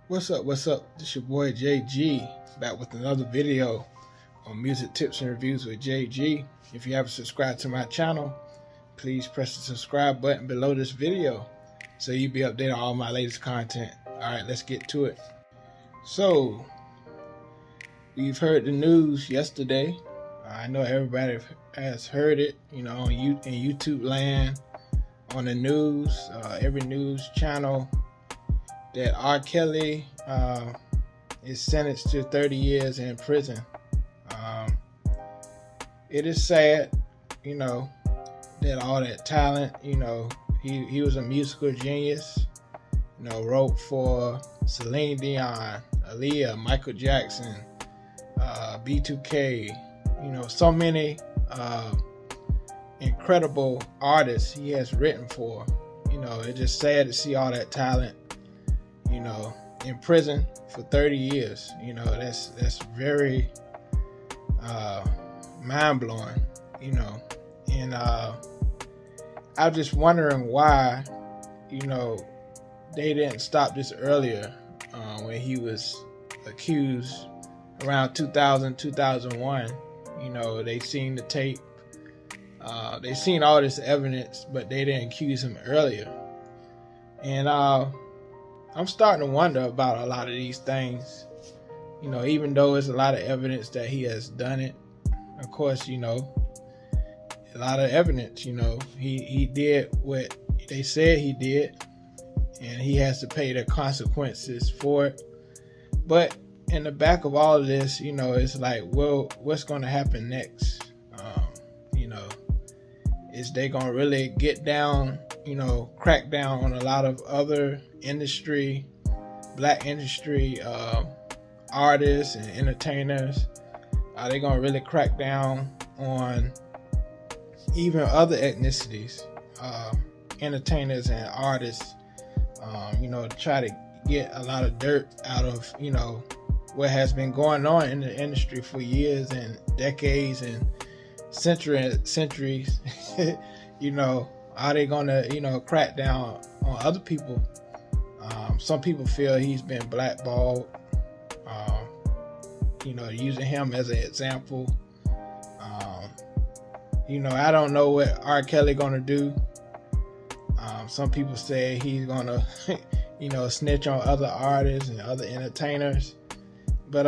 What's up? What's up? This your boy JG back with another video on music tips and reviews with JG. If you haven't subscribed to my channel, please press the subscribe button below this video so you'll be updated on all my latest content. Alright, let's get to it. So, we've heard the news yesterday. I know everybody has heard it, in YouTube land, on the news, every news channel, that R. Kelly is sentenced to 30 years in prison. It is sad, that all that talent, he was a musical genius, wrote for Celine Dion, Aaliyah, Michael Jackson, B2K, so many incredible artists he has written for. It's just sad to see all that talent in prison for 30 years. That's very mind-blowing, and I'm just wondering why, they didn't stop this earlier, when he was accused around 2000, 2001. They seen the tape, they seen all this evidence, but they didn't accuse him earlier. And I'm starting to wonder about a lot of these things, even though it's a lot of evidence that he has done it. Of course, a lot of evidence, he did what they said he did, and he has to pay the consequences for it. But in the back of all of this, it's like, well, what's going to happen next? Is they going to really get down, crack down on a lot of other industry, black industry artists and entertainers? Are they gonna really crack down on even other ethnicities, entertainers and artists, to try to get a lot of dirt out of what has been going on in the industry for years and decades and centuries? Are they gonna crack down on other people? Some people feel he's been blackballed, using him as an example. I don't know what R. Kelly gonna do. Some people say he's gonna, snitch on other artists and other entertainers. But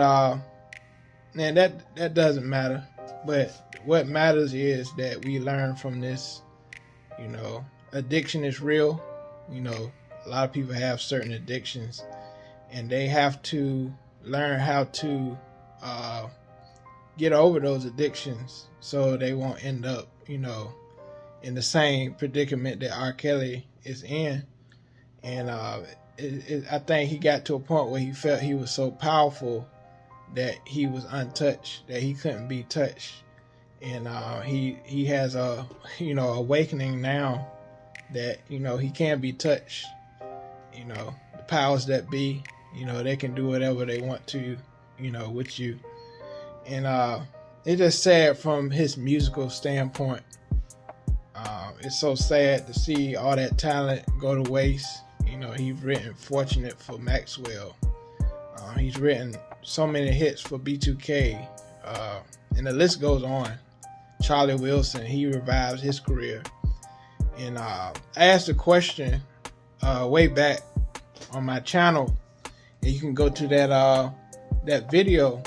man, that doesn't matter. But what matters is that we learn from this. Addiction is real. A lot of people have certain addictions, and they have to learn how to get over those addictions so they won't end up, in the same predicament that R. Kelly is in. And I think he got to a point where he felt he was so powerful that he was untouched, that he couldn't be touched. And he has a awakening now that he can't be touched. The powers that be, they can do whatever they want to, with you. And it's just sad from his musical standpoint. It's so sad to see all that talent go to waste. He's written Fortunate for Maxwell. He's written so many hits for B2K. And the list goes on. Charlie Wilson, he revived his career. And I asked a question way back on my channel, and you can go to that video.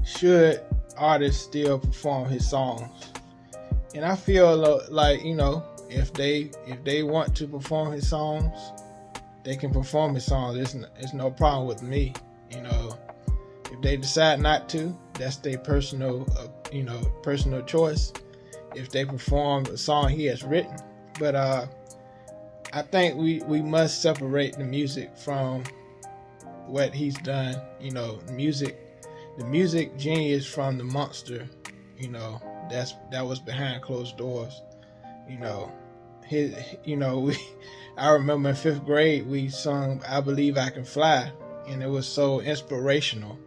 Should artists still perform his songs? And I feel like, if they want to perform his songs, they can perform his songs. It's no problem with me. If they decide not to, that's their personal choice. If they perform a song he has written. But I think we must separate the music from what he's done. The music genius from the monster, that was behind closed doors. I remember in 5th grade we sung I Believe I Can Fly, and it was so inspirational.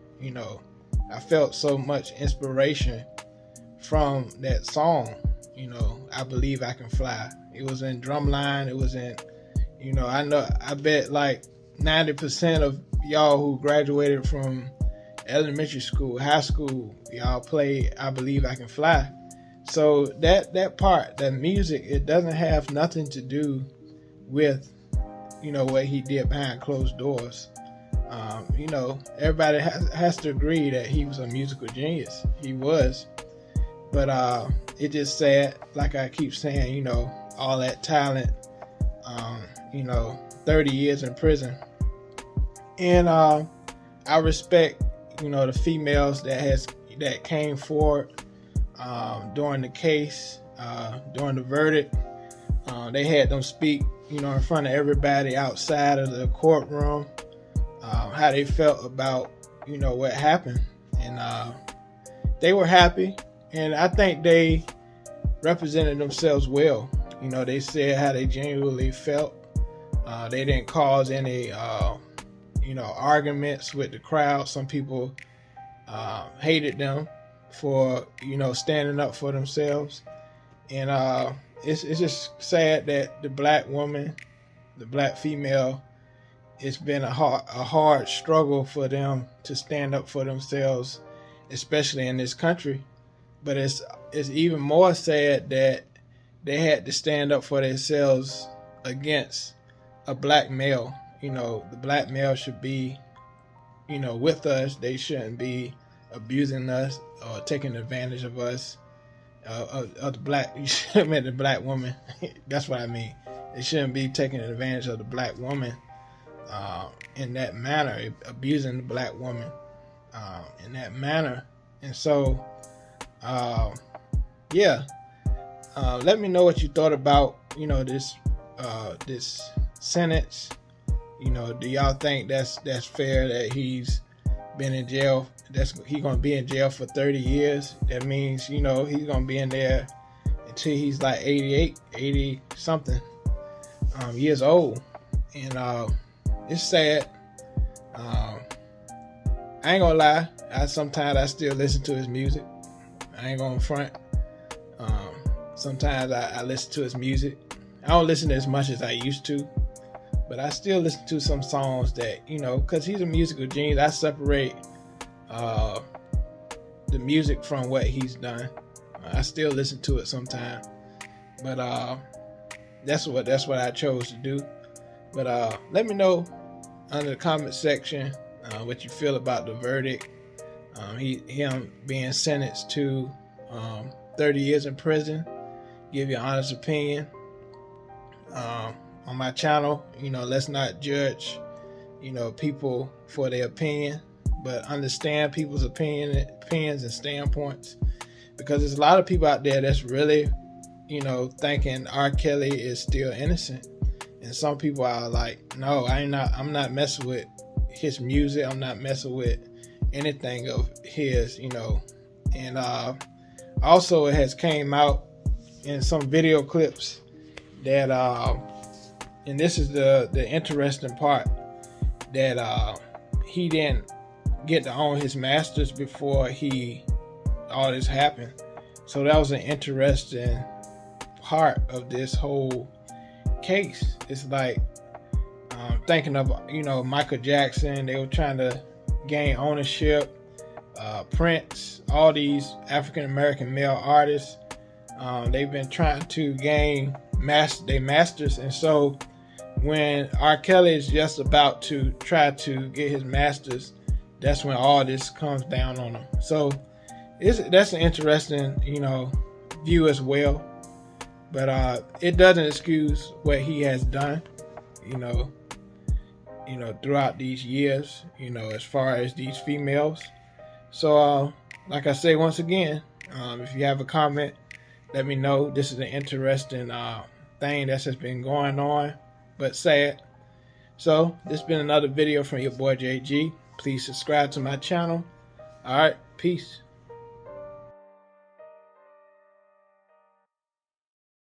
I felt so much inspiration from that song. I Believe I Can Fly. It was in Drumline. It was in, I bet like 90% of y'all who graduated from elementary school, high school, y'all play I Believe I Can Fly. So that part, that music, it doesn't have nothing to do with, what he did behind closed doors. Everybody has to agree that he was a musical genius. He was. But it just sad, like I keep saying, all that talent, 30 years in prison. And I respect, the females that came forward during the case, during the verdict. They had them speak, in front of everybody outside of the courtroom, how they felt about, what happened. And they were happy. And I think they represented themselves well. They said how they genuinely felt. They didn't cause any, arguments with the crowd. Some people hated them for, standing up for themselves. And it's just sad that the black woman, the black female, it's been a hard struggle for them to stand up for themselves, especially in this country. But it's even more sad that they had to stand up for themselves against a black male. The black male should be, with us. They shouldn't be abusing us or taking advantage of us. Of the black, you should have meant the black woman. That's what I mean. They shouldn't be taking advantage of the black woman in that manner, abusing the black woman in that manner. And so, let me know what you thought about, this sentence. Do y'all think that's fair that he's been in jail? He's gonna be in jail for 30 years. That means, he's gonna be in there until he's like 80 something years old. And it's sad. I ain't gonna lie. Sometimes I still listen to his music. I ain't gonna front. Sometimes I listen to his music. I don't listen as much as I used to, but I still listen to some songs that, because he's a musical genius. I separate the music from what he's done. I still listen to it sometimes, but that's what I chose to do. But let me know under the comment section what you feel about the verdict. Him being sentenced to 30 years in prison. Give your honest opinion. On my channel, let's not judge, people for their opinion, but understand people's opinions and standpoints, because there's a lot of people out there that's really, thinking R. Kelly is still innocent. And some people are like, no, I'm not messing with his music. I'm not messing with anything of his, and also it has came out in some video clips that and this is the interesting part, that he didn't get to own his masters before all this happened. So that was an interesting part of this whole case. It's like thinking of Michael Jackson. They were trying to gain ownership. Prince, all these African American male artists, they've been trying to gain their masters. And so when R. Kelly is just about to try to get his masters, that's when all this comes down on him. So that's an interesting view as well. But it doesn't excuse what he has done, throughout these years, as far as these females. So like I say once again, if you have a comment, let me know. This is an interesting thing that's just been going on, but sad. So this has been another video from your boy JG. Please subscribe to my channel. All right, peace.